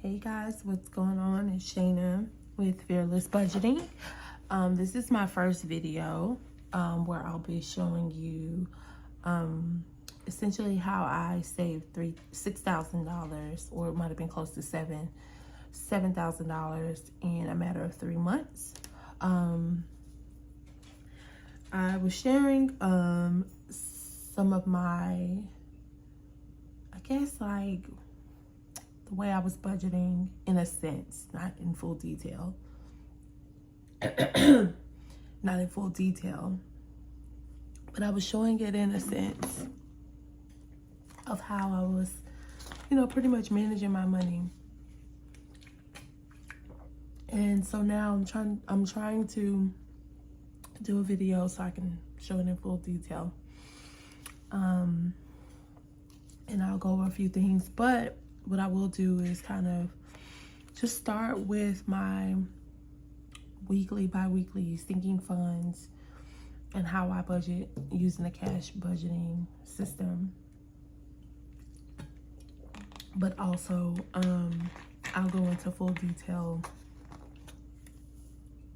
Hey guys, what's going on? It's Shayna with Fearless Budgeting. This is my first video where I'll be showing you essentially how I saved $6,000, or it might have been close to $7,000 in a matter of 3 months. I was sharing some of my, I guess, like the way I was budgeting in a sense, not in full detail. Not in full detail, but I was showing it in a sense of how I was, pretty much managing my money. And so now I'm trying to do a video so I can show it in full detail. And I'll go over a few things, but what I will do is kind of just start with my weekly, bi-weekly sinking funds and how I budget using the cash budgeting system. But also, I'll go into full detail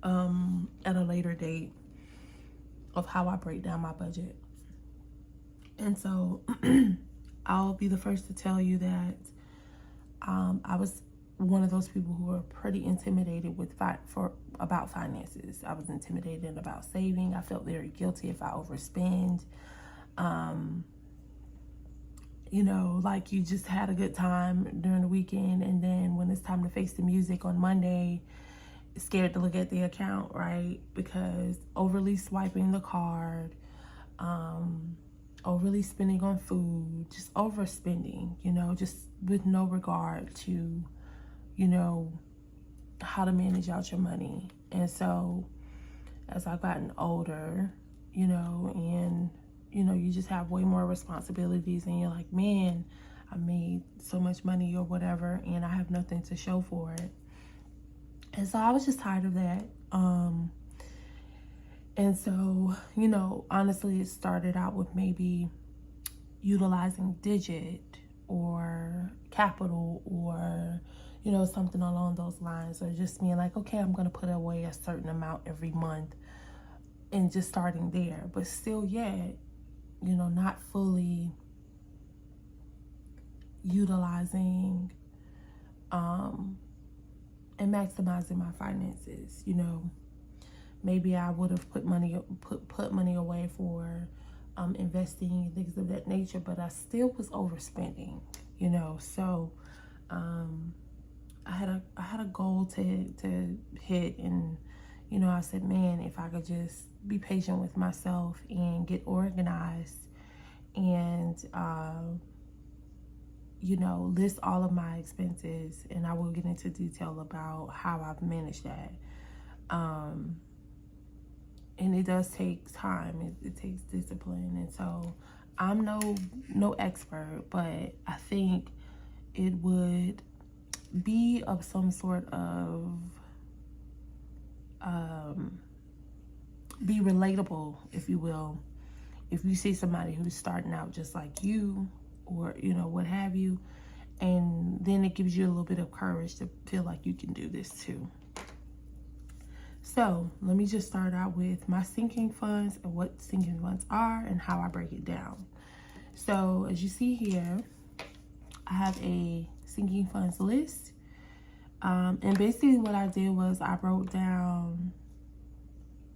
at a later date of how I break down my budget. And so I'll be the first to tell you that I was one of those people who were pretty intimidated about finances. I was intimidated about saving. I felt very guilty if I overspend. Like you just had a good time during the weekend, and then when it's time to face the music on Monday, scared to look at the account, right? Because overly swiping the card, overly spending on food, just overspending, just with no regard to, how to manage out your money. And so as I've gotten older, and, you just have way more responsibilities, and you're like, man, I made so much money or whatever, and I have nothing to show for it. And so I was just tired of that. And so, honestly, it started out with maybe utilizing Digit or Capital or, something along those lines, or just being like, okay, I'm going to put away a certain amount every month and just starting there. But still yet, not fully utilizing and maximizing my finances. Maybe I would have put money away for investing and things of that nature, but I still was overspending. So I had a goal to hit, and I said, man, if I could just be patient with myself and get organized and list all of my expenses, and I will get into detail about how I've managed that. And it does take time. It takes discipline. And so I'm no expert, but I think it would be of some sort of, be relatable, if you will. If you see somebody who's starting out just like you, or, what have you, and then it gives you a little bit of courage to feel like you can do this too. So let me just start out with my sinking funds and what sinking funds are and how I break it down. So as you see here, I have a sinking funds list. And basically what I did was I wrote down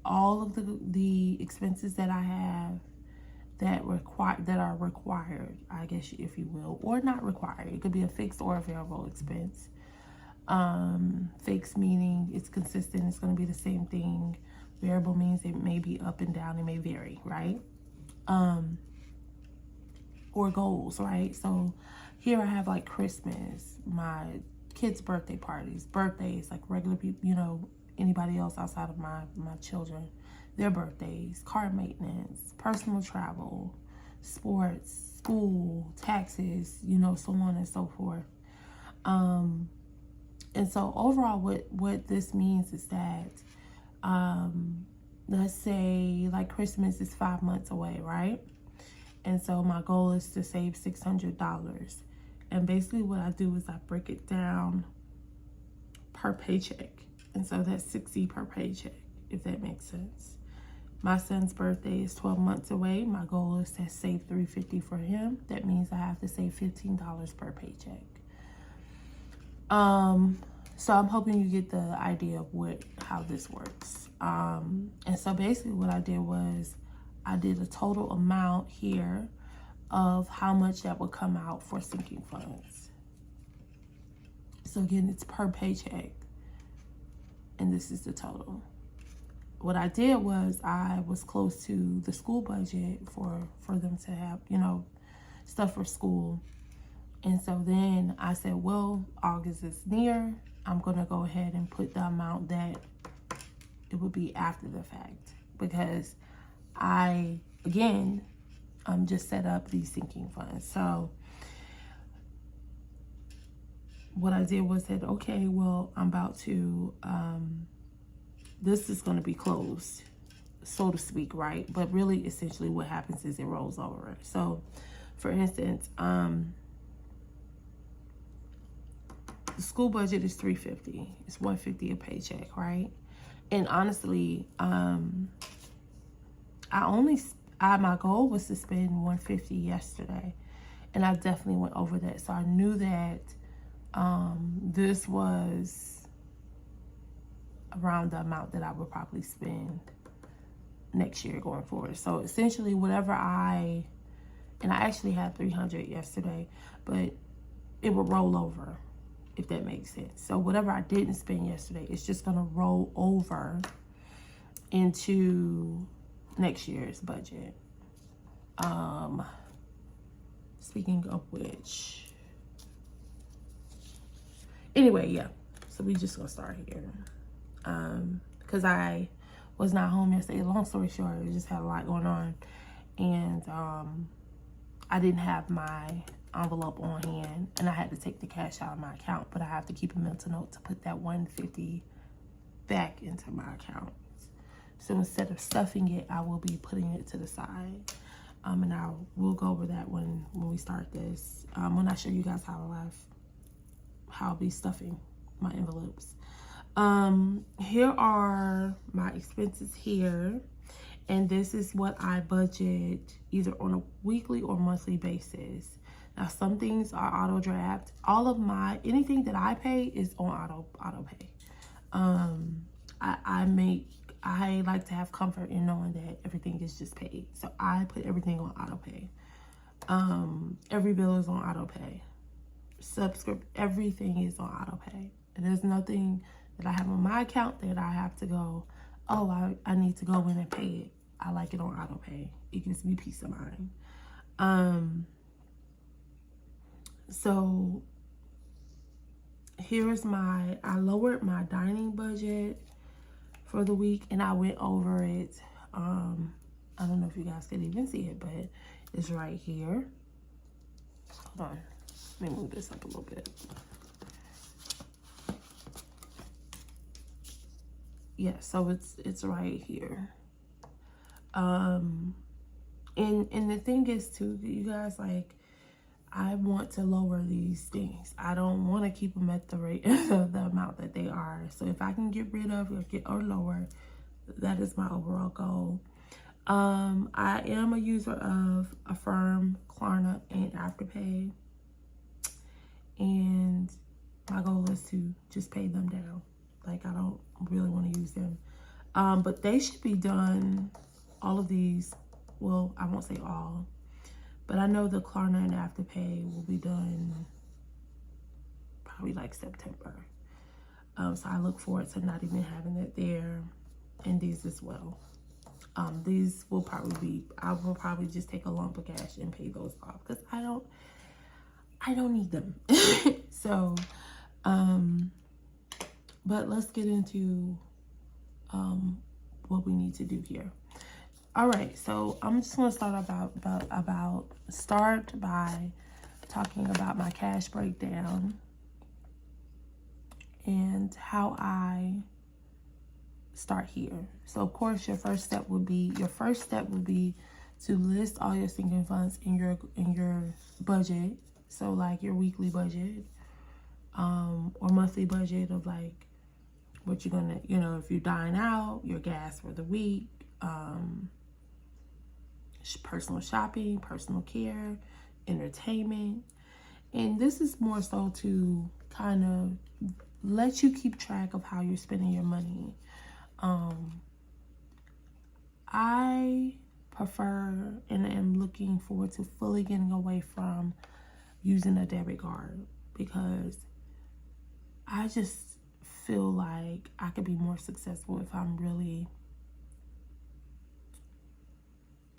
all of the expenses that I have that are required, I guess, if you will, or not required. It could be a fixed or a variable expense. Fixed meaning it's consistent, it's going to be the same thing. Variable means it may be up and down, it may vary, right? Or goals, right? So here I have like Christmas, my kids' birthday parties, birthdays, like regular people, anybody else outside of my children, their birthdays, car maintenance, personal travel, sports, school, taxes, so on and so forth. And so overall, what this means is that, let's say like Christmas is 5 months away, right? And so my goal is to save $600. And basically what I do is I break it down per paycheck. And so that's 60 per paycheck, if that makes sense. My son's birthday is 12 months away. My goal is to save $350 for him. That means I have to save $15 per paycheck. So I'm hoping you get the idea of how this works. And so basically what I did was I did a total amount here of how much that would come out for sinking funds. So again, it's per paycheck, and this is the total. What I did was I was close to the school budget for them to have, you know, stuff for school. And so then I said, well, August is near. I'm going to go ahead and put the amount that it would be after the fact, because I, again, just set up these sinking funds. So what I did was said, okay, well, I'm about to, this is going to be closed, so to speak, right? But really, essentially what happens is it rolls over. So for instance, the school budget is $350. It's $150 a paycheck, right? And honestly, my goal was to spend $150 yesterday, and I definitely went over that. So I knew that this was around the amount that I would probably spend next year going forward. So essentially, whatever and I actually had $300 yesterday, but it would roll over, if that makes sense. So whatever I didn't spend yesterday, it's just gonna roll over into next year's budget. Speaking of which, anyway, yeah, so we just gonna start here. Because I was not home yesterday. Long story short, I just had a lot going on, and I didn't have my envelope on hand, and I had to take the cash out of my account, but I have to keep a mental note to put that $150 back into my account. So instead of stuffing it, I will be putting it to the side. And we'll go over that when we start this. When I show you guys how I'll be stuffing my envelopes. Here are my expenses here. And this is what I budget either on a weekly or monthly basis. Now, some things are auto draft. Anything that I pay is on auto pay. I like to have comfort in knowing that everything is just paid. So I put everything on auto pay. Every bill is on auto pay. Everything is on auto pay. And there's nothing that I have on my account that I have to go, oh, I need to go in and pay it. I like it on auto pay. It gives me peace of mind. So here's I lowered my dining budget for the week, and I went over it. I don't know if you guys can even see it, but it's right here. Hold on, let me move this up a little bit. Yeah, so it's right here. And the thing is too, you guys, like, I want to lower these things. I don't want to keep them at the rate, the amount that they are. So if I can get rid of or lower, that is my overall goal. I am a user of Affirm, Klarna, and Afterpay. And my goal is to just pay them down. Like, I don't really want to use them. But they should be done, all of these. Well, I won't say all. But I know the Klarna and Afterpay will be done probably like September. So I look forward to not even having it there. And these as well. These will I will probably just take a lump of cash and pay those off, because I don't need them. So, but let's get into what we need to do here. All right, so I'm just going to start by talking about my cash breakdown and how I start here. So of course, your first step would be to list all your sinking funds in your budget. So like your weekly budget, or monthly budget of like what you're gonna, you know, if you dine out, your gas for the week, personal shopping, personal care, entertainment. And this is more so to kind of let you keep track of how you're spending your money. I prefer and am looking forward to fully getting away from using a debit card, because I just feel like I could be more successful if I'm really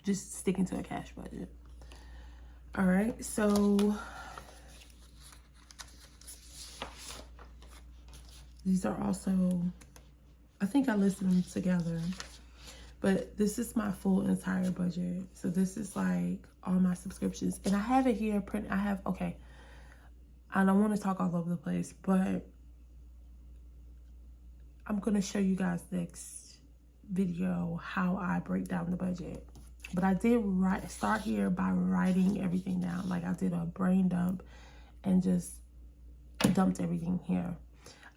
just sticking to a cash budget. All right, so these are also, I think I listed them together, but this is my full entire budget. So this is like all my subscriptions, and I have it here print. Okay, I don't want to talk all over the place, but I'm going to show you guys next video how I break down the budget. But I did start here by writing everything down. Like I did a brain dump and just dumped everything here.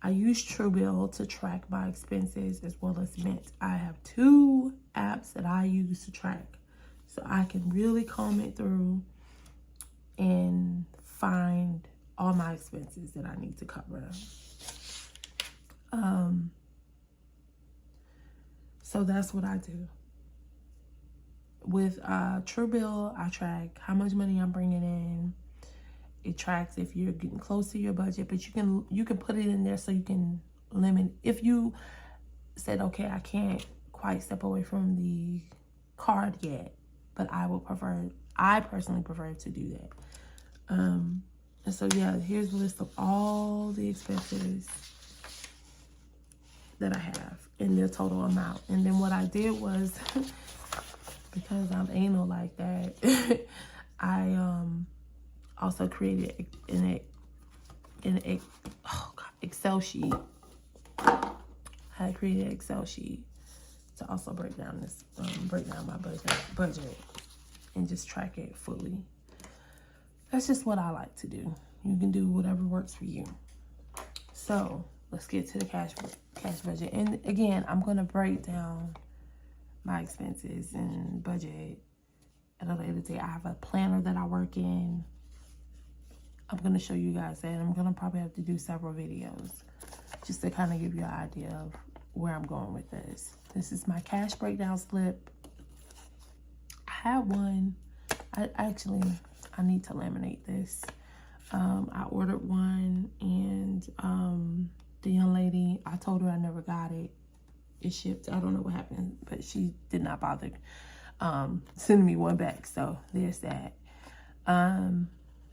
I use Truebill to track my expenses as well as Mint. I have 2 apps that I use to track, so I can really comb it through and find all my expenses that I need to cover. So that's what I do. With Truebill, I track how much money I'm bringing in. It tracks if you're getting close to your budget, but you can put it in there so you can limit. If you said, okay, I can't quite step away from the card yet, but I personally prefer to do that. And so yeah, here's a list of all the expenses that I have in their total amount. And then what I did was, because I'm anal like that, I also created an Excel sheet. I created an Excel sheet to also break down my budget and just track it fully. That's just what I like to do. You can do whatever works for you. So let's get to the cash budget. And again, I'm gonna break down my expenses and budget at a later date. I have a planner that I work in. I'm going to show you guys that. I'm going to probably have to do several videos just to kind of give you an idea of where I'm going with this. This is my cash breakdown slip. I had one. I need to laminate this. I ordered one, and the young lady, I told her I never got it. It shipped. I don't know what happened, but she did not bother sending me one back. So there's that.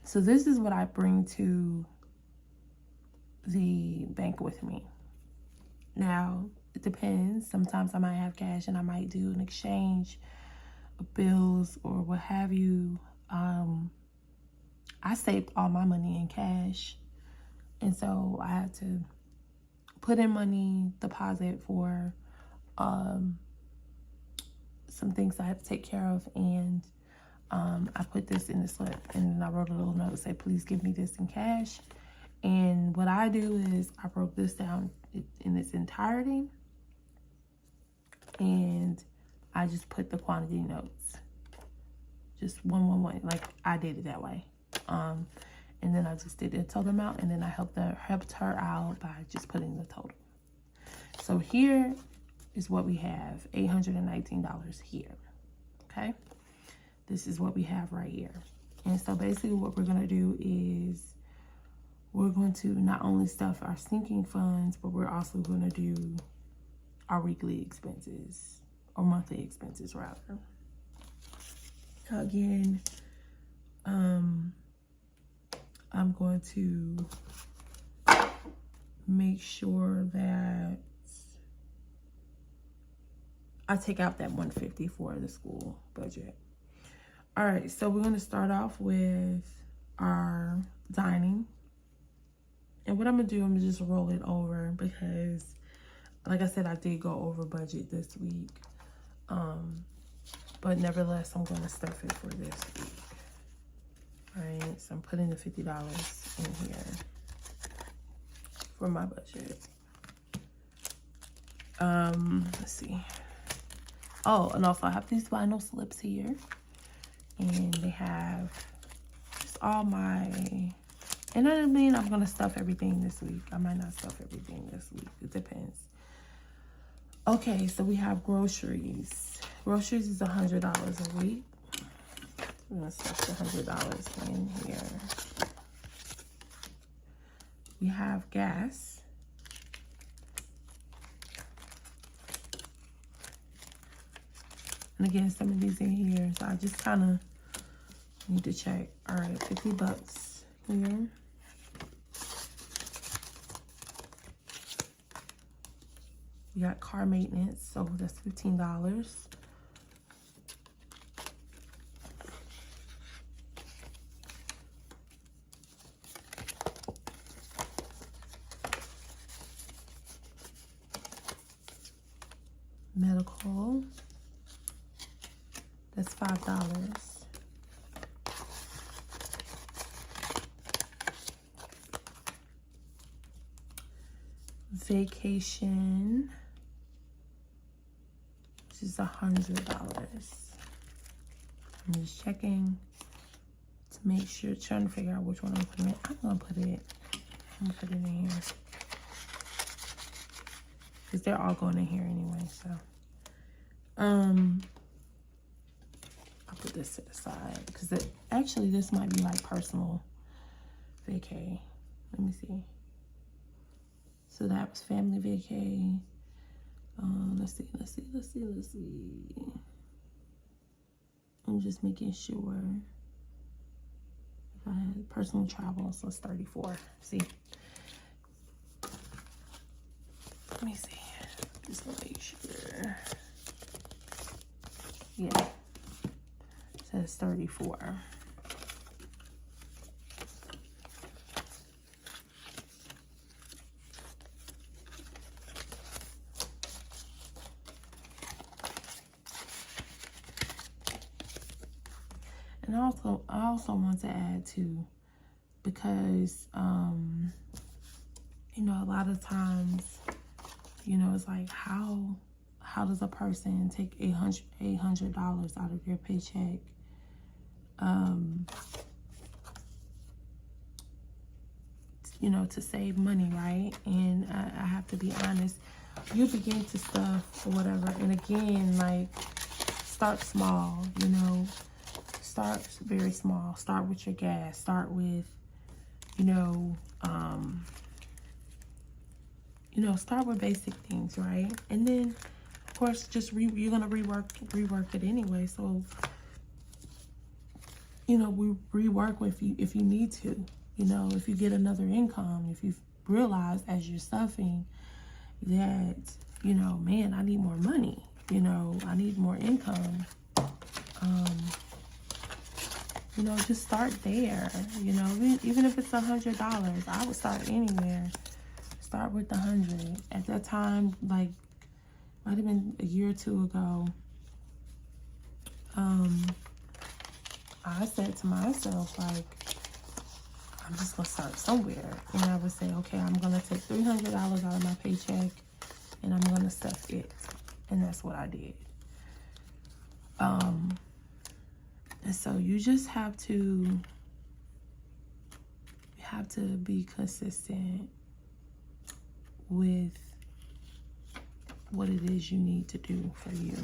So this is what I bring to the bank with me. Now, it depends. Sometimes I might have cash and I might do an exchange of bills or what have you. I saved all my money in cash. And so I had to put in money, deposit for some things I had to take care of, and I put this in the slip, and I wrote a little note, say, please give me this in cash. And what I do is I broke this down in its entirety, and I just put the quantity notes, just 111, like I did it that way. And then I just did the total amount, and then I helped her out by just putting the total. So here is what we have, $819 here, okay? This is what we have right here. And so basically what we're gonna do is we're going to not only stuff our sinking funds, but we're also gonna do our weekly expenses, or monthly expenses rather. Again, I'm going to make sure that I take out that $150 for the school budget. All right, so we're going to start off with our dining. And what I'm going to do, I'm going to just roll it over because, like I said, I did go over budget this week. But nevertheless, I'm going to stuff it for this week. All right, so I'm putting the $50 in here for my budget. Let's see. Oh, and also I have these vinyl slips here, and they have just all my, and I mean, I'm gonna stuff everything this week. I might not stuff everything this week. It depends. Okay, so we have groceries. Groceries is $100 a week. I'm gonna stuff the $100 in here. We have gas. And again, some of these in here, so I just kind of need to check. All right, $50 here. We got car maintenance, so that's $15. Medical, that's $5. Vacation, which is $100. I'm just checking to make sure, trying to figure out which one I'm putting in. I'm gonna put it in here, because they're all going in here anyway, so. I'll put this to the side, because actually this might be like personal vacay. Let me see. So that was family vacay. Let's see. I'm just making sure. If I had personal travel, so it's 34. See? Let me see. Just want to make sure. Yeah. It says 34. And I also want to add too, because you know, a lot of times, you know, it's like how does a person take $800 out of your paycheck, you know, to save money, right? And I have to be honest, you begin to stuff or whatever, and again, like, start small, you know. Start very small. Start with your gas. Start with, you know, start with basic things, right? And then, of course, just you're gonna rework it anyway. So, you know, we rework if you need to. You know, if you get another income, if you realize as you're stuffing that, you know, man, I need more money. You know, I need more income. You know, just start there. You know, even if it's $100, I would start anywhere. Start with 100. At that time, like, might have been a year or two ago, I said to myself, like, I'm just gonna start somewhere. And I would say, okay, I'm gonna take $300 out of my paycheck and I'm gonna stuff it. And that's what I did. And so you just have to be consistent with what it is you need to do for you,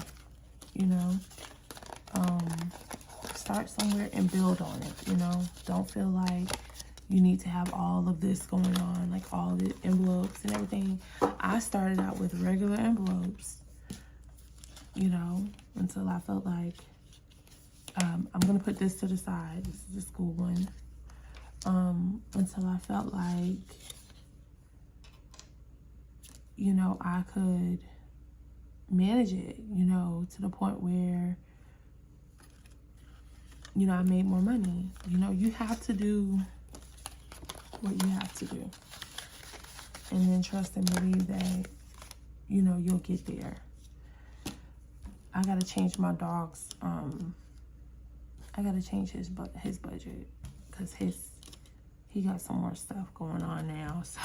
you know. Start somewhere and build on it, you know. Don't feel like you need to have all of this going on, like all the envelopes and everything. I started out with regular envelopes, you know, until I felt like, I'm going to put this to the side. This is the school one. Until I felt like, you know, I could manage it, you know, to the point where, you know, I made more money. You know, you have to do what you have to do. And then trust and believe that, you know, you'll get there. I got to change my dog's, I got to change his budget, because he got some more stuff going on now. So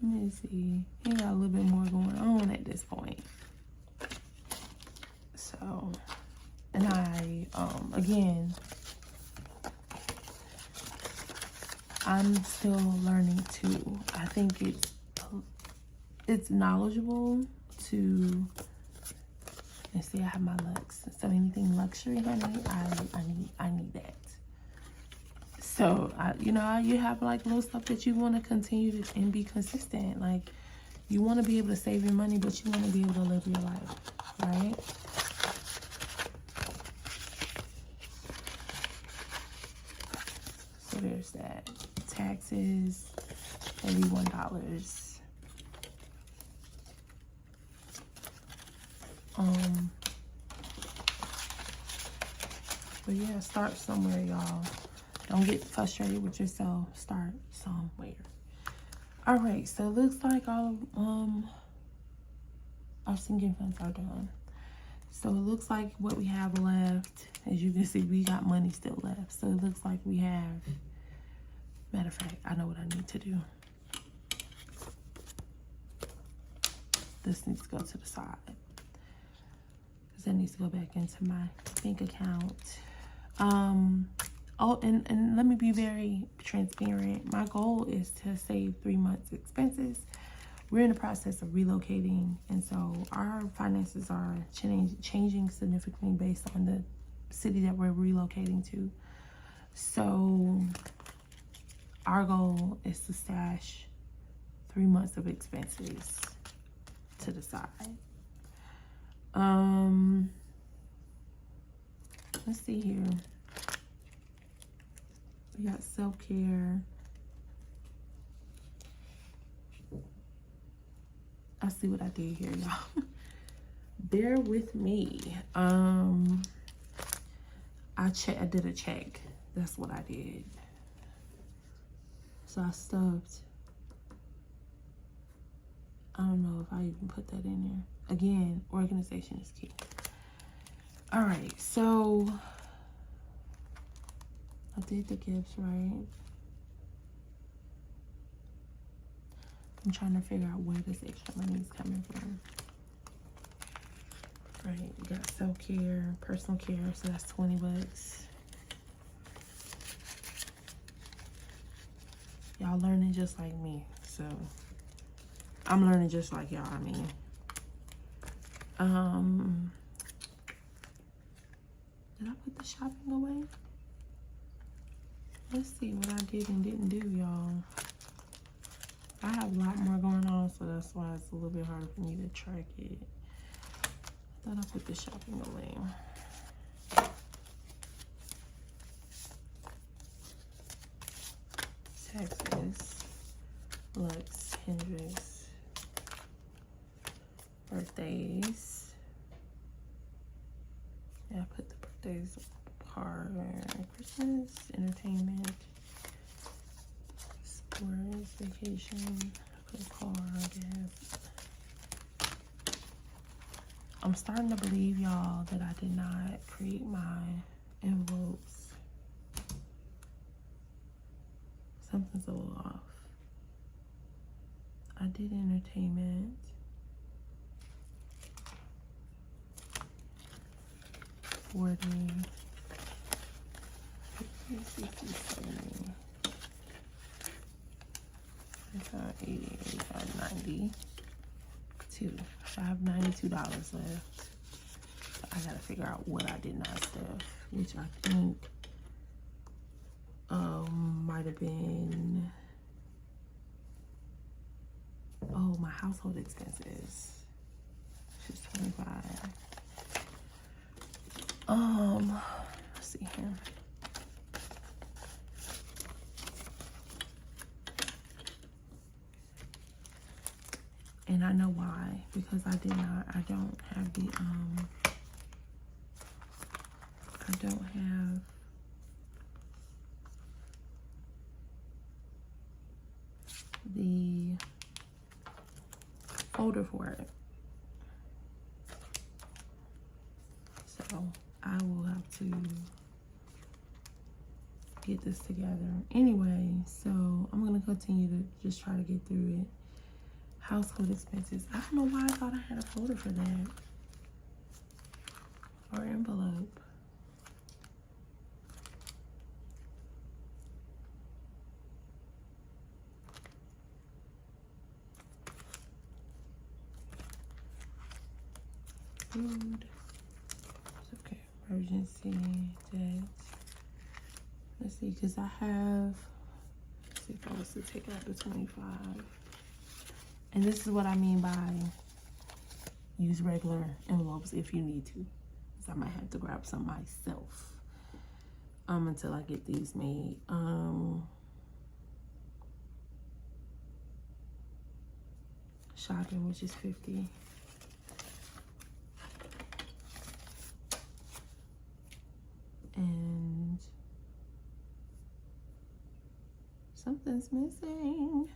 Let me see. He got a little bit more going on at this point. So, and I, again, I'm still learning too. I think it's knowledgeable to, and see, I have my Lux. So anything luxury, honey, I need that. So, you have like little stuff that you want to continue to and be consistent. Like, you want to be able to save your money, but you want to be able to live your life, right? So there's that. Taxes, $81. But yeah, start somewhere, y'all. Don't get frustrated with yourself. Start somewhere. All right, so it looks like all of our sinking funds are done. So it looks like what we have left, as you can see, we got money still left. So it looks like we have, matter of fact, I know what I need to do. This needs to go to the side, because that needs to go back into my bank account. Oh, and let me be very transparent. My goal is to save 3 months expenses. We're in the process of relocating, and so our finances are changing significantly based on the city that we're relocating to. So our goal is to stash 3 months of expenses to the side. Let's see here. We got self-care. I see what I did here, y'all. Bear with me. I did a check. That's what I did. So I stuffed. I don't know if I even put that in there. Again, organization is key. All right, so I did the gifts, right? I'm trying to figure out where this extra money is coming from. Right, we got self-care, personal care, so that's 20 bucks. Y'all learning just like me, so I'm learning just like y'all, I mean. Did I put the shopping away? Let's see what I did and didn't do, y'all. I have a lot more going on, so that's why it's a little bit harder for me to track it. I thought I put the shopping away. Taxes, Lux, Hendrix, birthdays. Yeah, I put the birthdays part. Christmas, entertainment, sports, vacation, put a car, I guess. I'm starting to believe, y'all, that I did not create my envelopes. Something's a little off. I did entertainment. 40, 50, 60, 70, 80, 85, 92. So I have $92 left. So I gotta figure out what I did not stuff, which I think might have been, oh, my household expenses. She's 25. Let's see here. And I know why, because I don't have the, I don't have the folder for it. So I will have to get this together. Anyway, so I'm gonna continue to just try to get through it. Household expenses. I don't know why I thought I had a folder for that. Or envelope. Food. Okay, emergency, debt. Let's see, because I have, let's see if I was to take out the 25. And this is what I mean by use regular envelopes if you need to. Because I might have to grab some myself until I get these made. Shopping, which is 50. And something's missing.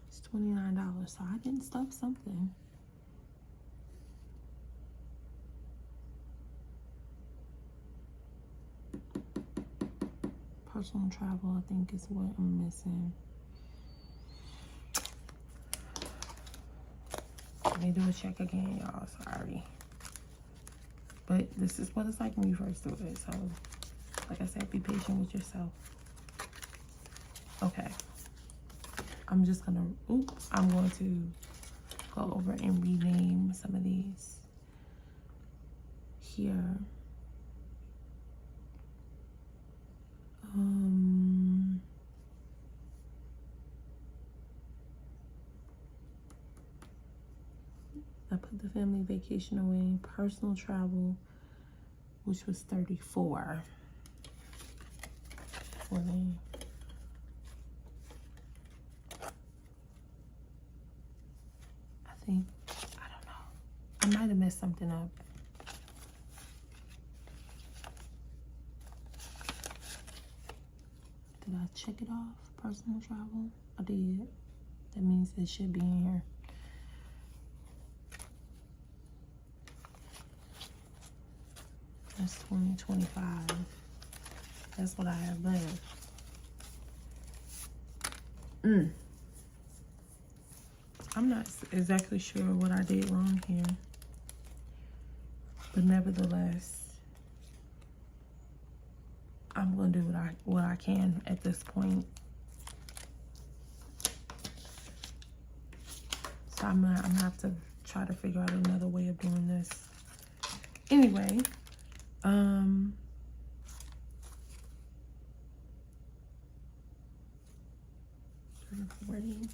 It's $29, so I didn't stuff something. Personal travel, I think, is what I'm missing. Let me do a check again, y'all. Sorry. But this is what it's like when you first do it. So, like I said, be patient with yourself. Okay. I'm just gonna, I'm going to go over and rename some of these here. I put the family vacation away, personal travel, which was 34. For me. I think, I don't know. I might have messed something up. Did I check it off? Personal travel? I did. That means it should be in here. That's 2025. That's what I have left. I'm not exactly sure what I did wrong here. But nevertheless, I'm gonna do what I can at this point. So I'm gonna have to try to figure out another way of doing this. Anyway, 40.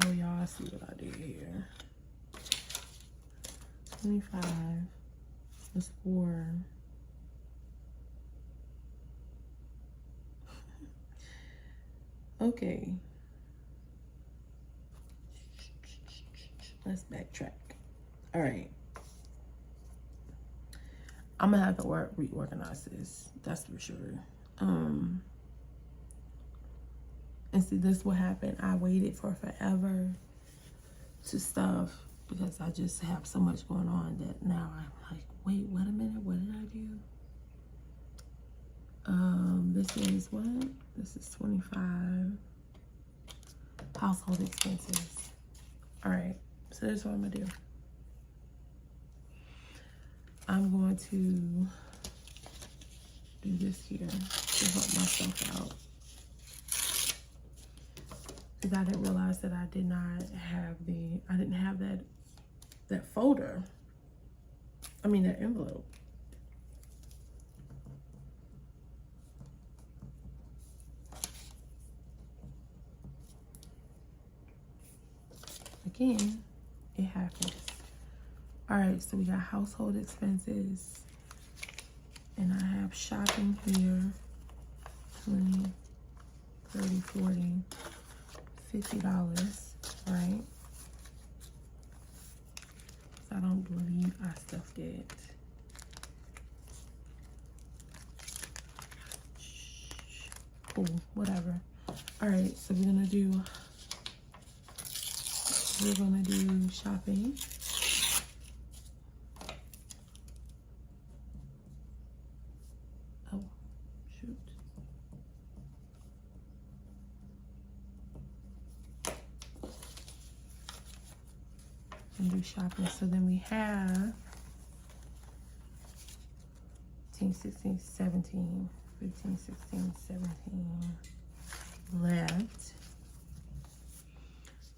Oh, y'all see what I did here. 25 was 4. Okay. Let's backtrack. All right. I'm gonna have to reorganize this. That's for sure. And see, this what happened. I waited for forever to stuff because I just have so much going on that now I'm like, wait a minute, what did I do? This is what? This is 25. Household expenses. All right, so this is what I'm gonna do. I'm going to do this here to help myself out. Because I didn't realize that I didn't have that folder. I mean, that envelope. Again, it happens. All right, so we got household expenses. And I have shopping here. 20, 30, 40, $50, right? I don't believe I stuffed it. Cool, whatever. All right, so we're gonna do we're gonna do shopping. Oh, shoot. And do shopping. So then we have 15, 16, 17, 15, 16, 17 left.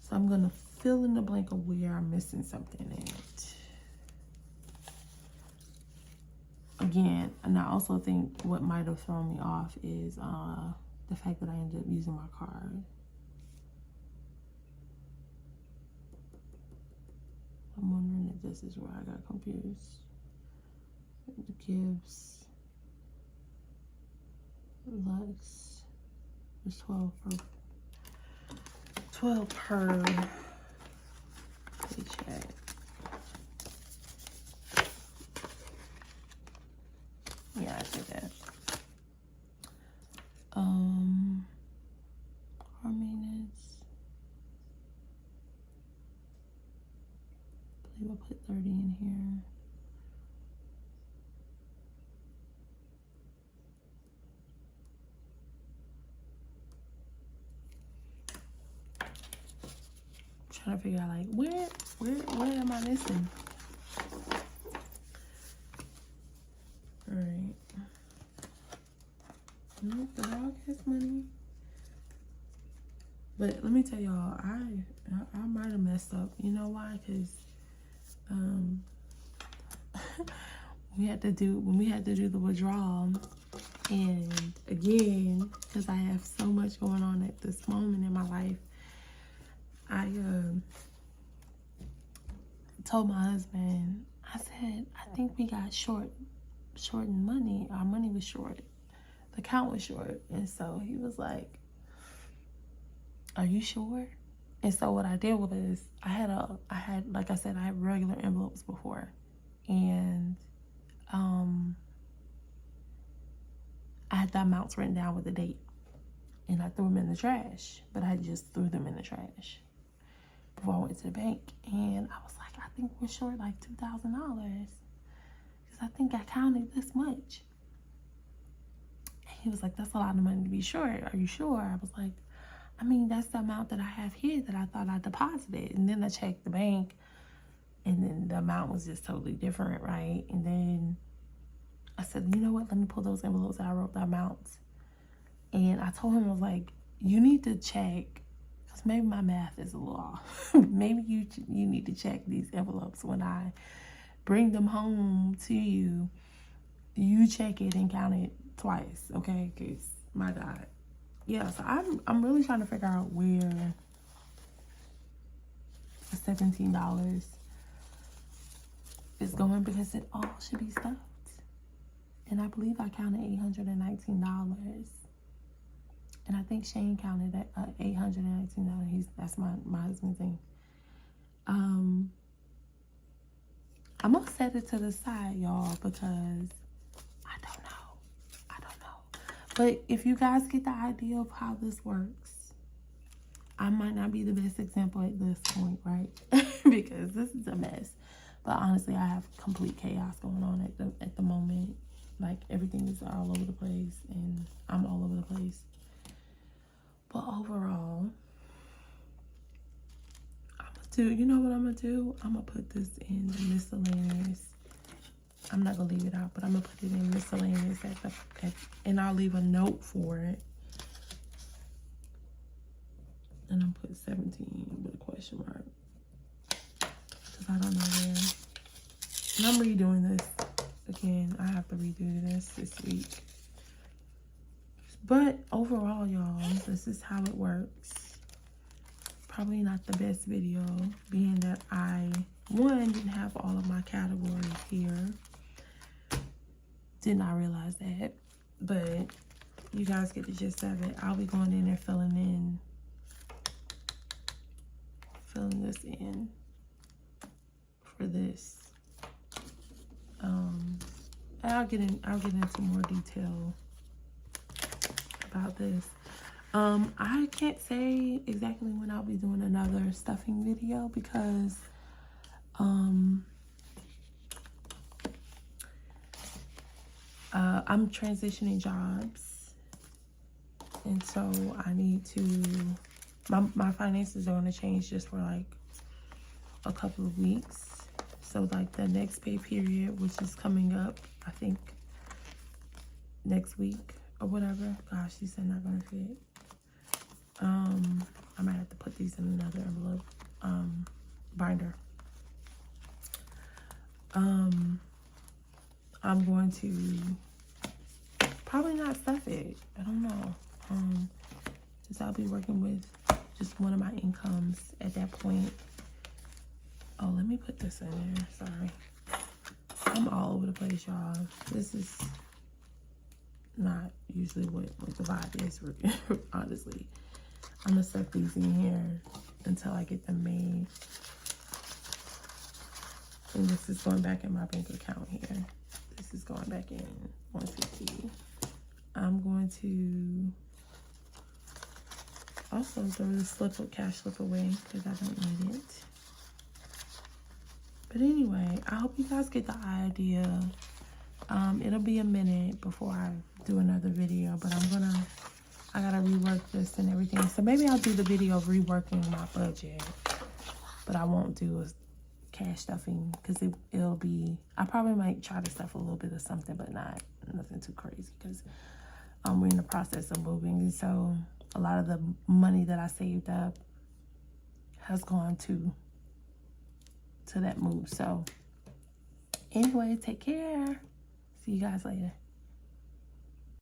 So I'm gonna fill in the blank of where I'm missing something in it. Again, and I also think what might have thrown me off is the fact that I ended up using my card. I'm wondering if this is where I got confused. The gifts, Lux, there's 12 per paycheck. Yeah, I did that. Car maintenance. I believe I put 30 in here. Trying to figure out like where am I missing? All right. Nope, the dog has money. But let me tell y'all, I might have messed up. You know why? Because when we had to do the withdrawal, and again, because I have so much going on at this moment in my life, I told my husband, I said, I think we got short in money. Our money was short. The account was short. And so he was like, are you sure? And so what I did was I had like I said, I had regular envelopes before. And I had the amounts written down with the date. And I threw them in the trash. But I just threw them in the trash before I went to the bank. And I was like, I think we're short like $2,000. Because I think I counted this much. And he was like, that's a lot of money to be short. Are you sure? I was like, I mean, that's the amount that I have here that I thought I deposited. And then I checked the bank, and then the amount was just totally different, right? And then I said, you know what? Let me pull those envelopes that I wrote the amounts. And I told him, I was like, you need to check, because maybe my math is a little off. Maybe you need to check these envelopes when I bring them home to you. You check it and count it twice, okay? Because, my God. Yeah, so I'm really trying to figure out where the $17 is going, because it all should be stuffed. And I believe I counted $819. And I think Shane counted at $819. That's my husband's thing. I'm gonna set it to the side, y'all, because I don't know. But if you guys get the idea of how this works, I might not be the best example at this point, right? Because this is a mess. But honestly, I have complete chaos going on at the moment. Like, everything is all over the place, and I'm all over the place. But overall, you know what I'm gonna do? I'm gonna put this in the miscellaneous. I'm not gonna leave it out, but I'm gonna put it in miscellaneous and I'll leave a note for it. And I'm put 17 with a question mark, because I don't know where. And I'm redoing this again. I have to redo this week. But overall, y'all, this is how it works. Probably not the best video, being that I, one, didn't have all of my categories here. Did not realize that, but you guys get the gist of it. I'll be going in and filling this in for this. And I'll get into more detail about this. I can't say exactly when I'll be doing another stuffing video because I'm transitioning jobs, and so I need to, my finances are going to change just for like a couple of weeks. So like the next pay period, which is coming up, I think next week or whatever. Gosh, these are not gonna fit. I might have to put these in another envelope binder. I'm going to probably not stuff it. I don't know. Just I'll be working with just one of my incomes at that point. Oh, let me put this in there. Sorry. I'm all over the place, y'all. This is not usually what the vibe is, honestly. I'm gonna stuff these in here until I get them made. And this is going back in my bank account here. This is going back in 150. I'm going to also throw the cash slip away because I don't need it. But anyway, I hope you guys get the idea. It'll be a minute before I do another video, but I gotta rework this and everything. So maybe I'll do the video of reworking my budget, but I won't do a cash stuffing because it'll be, I probably might try to stuff a little bit of something, but nothing too crazy because we're in the process of moving. And so a lot of the money that I saved up has gone to that move. So anyway, take care. See you guys later.